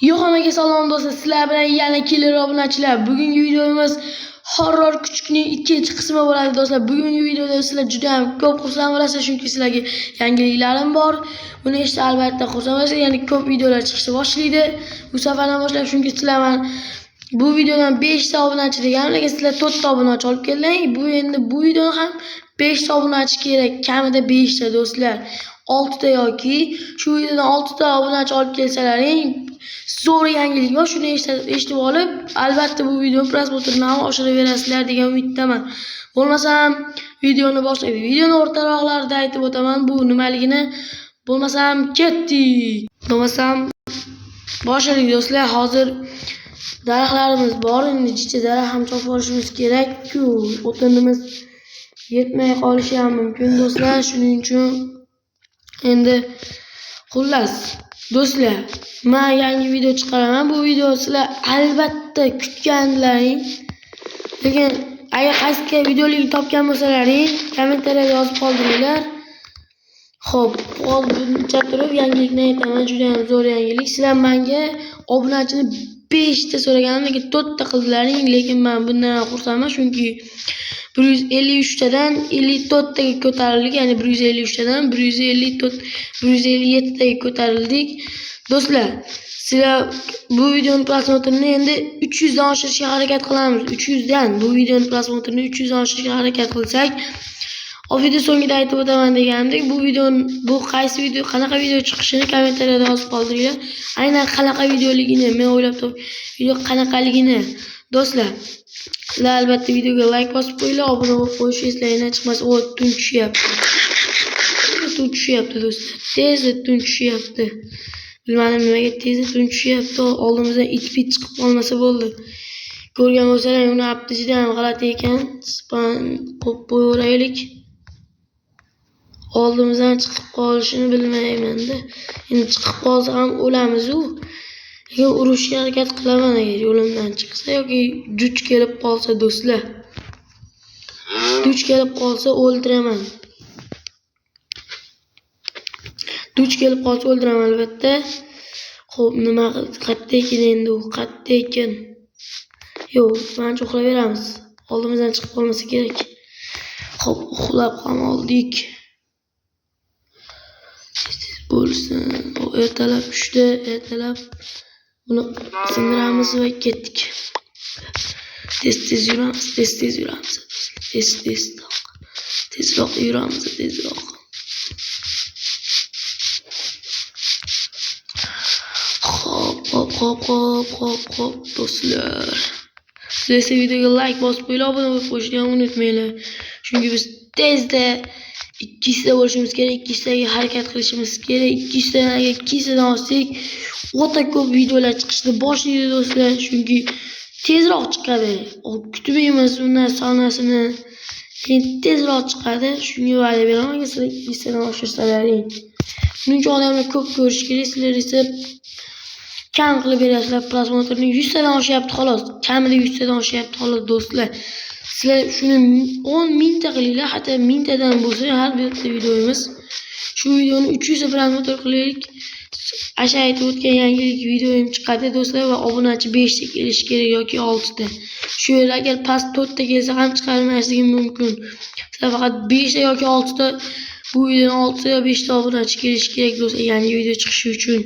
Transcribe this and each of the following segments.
Yo'q, hammaga salom do'stlar. Sizlar bilan yana kelir obunachilar. Bugungi videomiz horror kuchukning ikkinchi qismi bo'ladi do'stlar. Bugungi videoda sizlar juda ham ko'p xursand bo'lasiz, chunki sizlarga yangiliklarim bor. Buni eshitib albatta xursand bo'lasiz. Ya'ni ko'p videolar chiqishni boshlaydi. Bu safardan boshlab, chunki sizlar bu videodan 5 ta obunachi deganlarga sizlar 4 ta obunachi olib keling. Bu videoni ham 5 ta obunachi kerak, kamida 5 ta do'stlar. 6 ta yoki shu videodan 6 ta obunachi olib kelsalaring zo'r yangilik bor. Shuni eshitib olib, albatta bu video prosmotrini ham oshiraverasizlar degan umiddaman. Bo'lmasam videoni boshlaylik. Videoni o'rtaroqlarida aytib o'taman bu nimaligini. Bo'lmasam ketdik. Bo'lmasam boshlaylik do'stlar. Hozir daraxtlarimiz bor. Endi jicha daraxt ham chopib olishimiz kerak-ku. O'tinimiz yetmay qolishi ham mumkin do'stlar. Shuning uchun endi xullas do'stlar, men yangi video chiqaraman. Bu video sizlar albatta kutganlaring. Lekin agar qaysi videolikni topgan bo'lsalaring, kommentariyada yozib qoldiringlar. Xo'p, buncha turib yangilikni aytaman, juda ham zo'r yangilik. Sizlar menga obunachini 5 ta so'raganim, lekin 4 ta qildilaring, lekin men bundan xursandman, chunki 153 tadan 54 taga ko'tarildik, ya'ni 153 tadan 157 taga ko'tarildik. Do'stlar, sizlar bu videoning prosmotrini endi 300 dan oshirishga harakat qilamiz. 300 dan bu videoning prosmotrini 300 dan oshirishga harakat qilsak, video so'ngida aytib o'taman deganimdek, bu qaysi video, qanaqa video chiqishini kommentariyada yozib qoldiringlar. Aynan qanaqa videoligini, men o'ylab topdim. Video qanaqaligini do'stlar. Sizlar albatta videoga like bosib qo'yinglar, obuna bo'lib qo'yish eslaringlar chiqmasa, o tun tushyapti. Tun tushyapti do'stlar. Tezda tun tushyapti. Bilmadim nimaga tezda tun tushyapti. Oldimizdan it-pit chiqib qolmasa bo'ldi. Ko'rgan bo'lsalar, uni apti juda ham g'alati ekan. Span qo'yib qo'yaylik. Oldimizdan chiqib qolishini bilmayman-da. Endi chiqib qolsa ham o'lamiz-ku. Lekin urushga harakat qilaman agar yo'limdan chiqsa yoki duch kelib qolsa do'stlar. Duch kelib qolsa o'ldiraman. Duch kelib qolsa o'ldiraman albatta. Xo'p, nima qayerda ekan endi u? Qayerda ekan? Yo'q, mencha uxlayveramiz. Oldimizdan chiqib qolmasa kerak. Xo'p, uxlab ham oldik. Bo'lsin. Ertalab 3 da, ertalab buni sindiramiz va ketdik. Tez yuramiz. Tezroq yuramiz, tezroq. Hop do'stlar. Sizlar videoga like bosib qo'yinglar, obuna bo'lib qo'yishni ham unutmanglar. Chunki biz tezda 200 ta bo'lishimiz kerak, 200 taga harakat qilishimiz kerak. 200 tadan agar 200 tadan olsak, o'ta ko'p videolar chiqishni boshlaydi do'stlar, chunki tezroq chiqadi. Kutmaymiz undan sonasini. Endi tezroq chiqadi. Shunga va'da beraman, sizlar 200 tadan oshirsalaring. Buning uchun odamlar ko'p ko'rish kerak, sizlar esa kam qilib berasizlar. Prosmotrini 100 tadan oshyapti xolos. Kamida 100 tadan oshyapti xolos do'stlar. Sizlar shuni 10 mingta qilinglar, hatto 1000 tadan bo'lsa har bir videomiz. Shu videoni 300 ta prosmotr qilaylik. Asha aytib o'tgan yangilik videoim chiqadi do'stlar va obunachi 5 ta kelish kerak yoki 6 ta. Shu yerda agar past 4 ta kelsa ham chiqarmasligim mumkin. Sizlar faqat 5 ta yoki 6 ta bu videodan 6 ta yo 5 ta obunachi kelish kerak do'stlar, yangi video chiqishi uchun.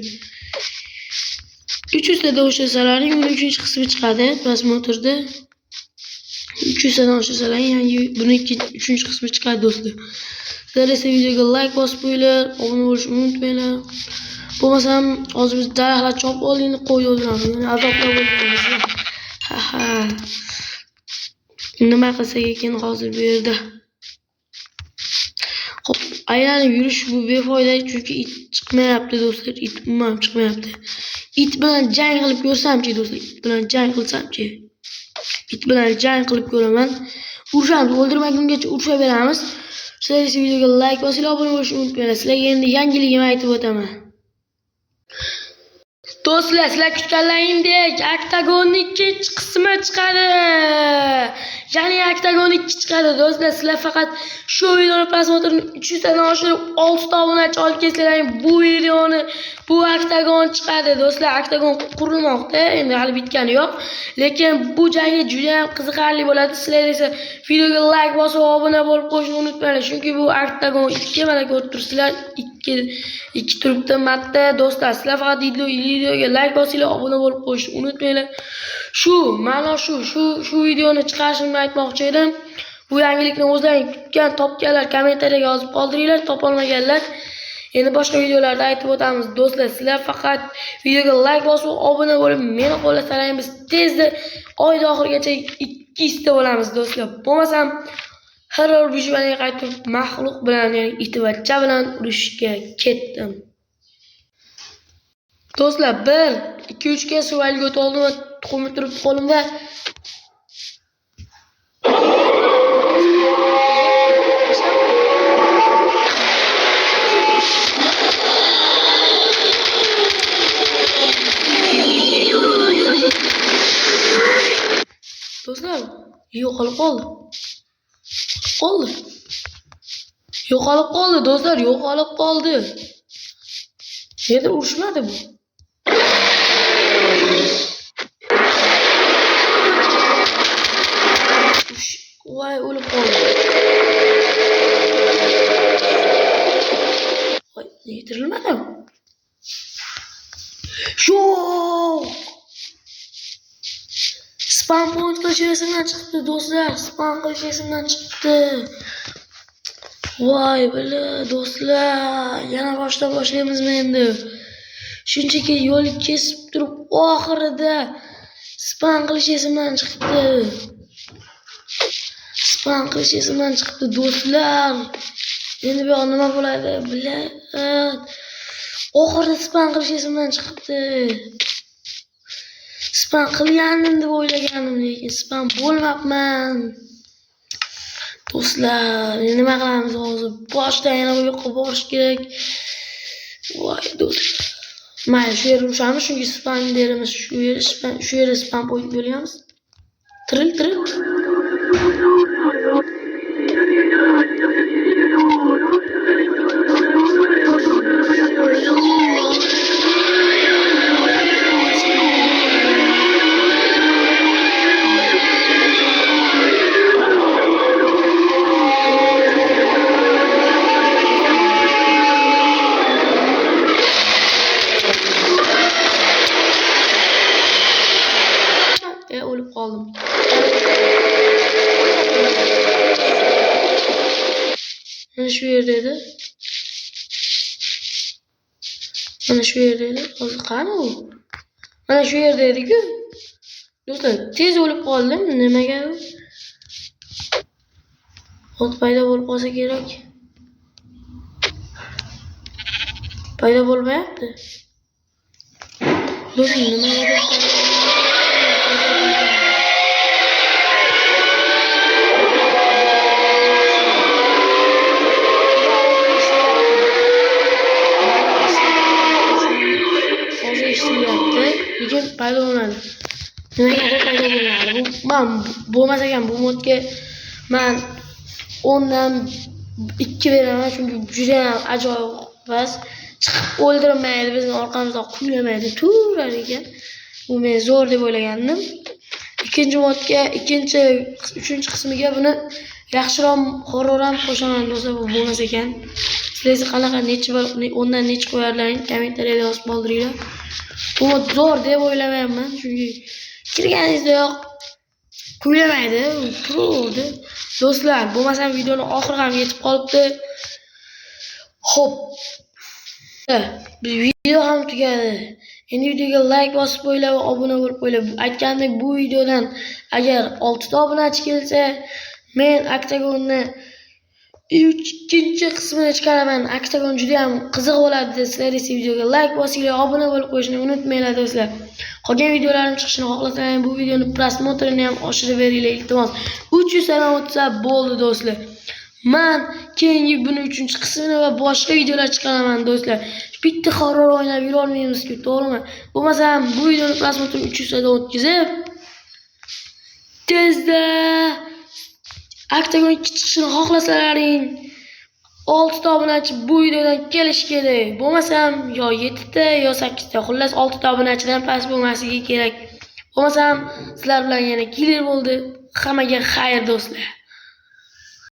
300 ta o'shasalaring buni 3-chi qismi chiqadi prosmotrda. 300 tadan oshirsalar yangi buni 3-chi qismi chiqadi do'stlar. Sizlar esa videoga like bosib qo'yinglar, obuna bo'lishni unutmanglar. Bo'lmasam hozir biz daraxtlar chopib oldingni qo'yib o'ldiramiz. Ya'ni azoblab o'ldiramiz. Nima qilsak ekan hozir bu yerda? Xo'p, aylanib yurish bu befoyda, chunki it chiqmayapti do'stlar. It umuman chiqmayapti. It bilan jang qilib ko'rsamchi do'stlar, it bilan jang qilsamchi. It bilan jang qilib ko'raman. Urushamiz, o'ldirmagungacha urushaveramiz. Sizlar esa videoga like bosinglar, obuna bo'lishni unutmanglar. Sizlarga endi yangiligimni aytib o'taman. Do'stlar, sizlar kutganlaringdek Octagonning ikkinchi qismi chiqadi. Ya'ni Octagon 2 chiqadi do'stlar. Sizlar faqat shu videoni prosmotrini 300 tadan oshirib 6 ta obunachi olib kelsalaring bu videoni bu Octagon chiqadi do'stlar. Octagon qurilmoqda. Endi hali bitgani yo'q. Lekin bu jangi juda ham qiziqarli bo'ladi. Sizlar esa videoga like bosib obuna bo'lib qo'yishni unutmanglar. Chunki bu Octagon 2 mana ko'rib turibsizlar. 2 turibdi matda do'stlar. Sizlar faqat videoga like bosinglar, obuna bo'lib qo'yishni unutmanglar. Mana shu videoni chiqarishimni aytmoqchi edim. Bu yangilikni o'zlaring kutgan, topganlar kommentariyaga yozib qoldiringlar, topolmaganlar. Endi boshqa videolarda aytib o'tamiz do'stlar. Sizlar faqat videoga like bosib, obuna bo'lib, meni qo'llasalaring biz tezda oy oxirigacha 200 ta bo'lamiz do'stlar. Bo'lmasam horror vijuvaniga qaytib maxluq bilan, ya'ni itivachcha bilan urushga ketdim. Do'stlar 1-2-3 ga survivalga o'tib oldim va tuxumi turibdi qo'limda. Do'stlar, yo'qolib qoldi. Yo'qolib qoldi do'stlar, yo'qolib qoldi. Endi urushmadi bu. Voy, o'lib qoldi. Voy, yetirilmadi. Spam point qilish esimdan chiqdi do'stlar. Spam qilish esimdan chiqdi. Voy, bila do'stlar, yana boshlayapmizmi endi? Shunchaki yo'lni kesib turib oxirida spam qilish esimdan chiqdi. Spam qilish esimdan chiqdi do'stlar. Endi bu nima bo'ladi? Bilad. Oxirida spam qilish esimdan chiqdi. Spam qilgandim deb o'ylaganim, lekin spam bo'lmabman. Do'stlar, endi nima qilamiz hozir? Boshdan yana bu yoqqa borish kerak. Voy do'stlar. Mayli, shu yerga urushamiz, chunki spam derimiz shu yerda spam point bo'lyapmiz. Tiril. O'lib qoldim. Mana shu yerda edi. Hozir qani u? Mana shu yerda edi-ku. Do'stlar, tez o'lib qoldim. Nimaga u? Ot paydo bo'lib qolsa kerak. Paydo bo'lmayapti. Do'stlar, nimaga lekin paydo bo'lmadi. Nimaga paydo bo'lmadi? Men bo'lmas ekan bu modga men 10 dan 2 beraman, chunki juda ham ajoyib bas. Chiqib o'ldirmaydi, bizni orqamizdan qulamaydi, turar ekan. Bu men zo'r deb o'ylagandim. Ikkinchi modga, uchinchi qismiga buni yaxshiroq horror ham qo'shaman do'stlar, bu bo'lmas ekan. Sizlar qanaqa necha o'ndan necha qo'yarlaring kommentariyada yozib qoldiringlar. Bu zo'r deb o'ylamayapman, chunki kirganingizda yo'q kulamaydi, turdi. Do'stlar, bo'lmasam videoni oxiriga ham yetib qolibdi. Xo'p. Video ham tugadi. Endi videoga like bosib qo'yinglar va obuna bo'lib qo'yinglar. Aytgandek, bu videodan agar 6 ta obunachi kelsa, men Octagonni ikkinchi qismini chiqaraman. Octagon juda ham qiziq bo'ladi. Sizlar esa videoga like bosinglar, obuna bo'lib qo'yishni unutmanglar do'stlar. Qolgan videolarim chiqishini xohlasangiz bu videoni prosmotrini ham oshirib beringlar iltimos. 300 dan o'tsa bo'ldi do'stlar. Men keyingi buni 3-chi qismini va boshqa videolar chiqaraman do'stlar. bitta horror o'ynab yura olmaymiz-ku, to'g'rimi? Bo'lmasam bu videoni prosmotr 300 dan o'tkazib, tezda Octagon 2 chiqishini xohlasalaring 6 ta obunachi bu videodan kelish kerak. Bo'lmasam yo 7 ta yo 8 ta, xullas 6 ta obunachidan past bo'lmasligi kerak. Bo'lmasam sizlar bilan yana killer bo'ldi. Hammaga xayr do'stlar.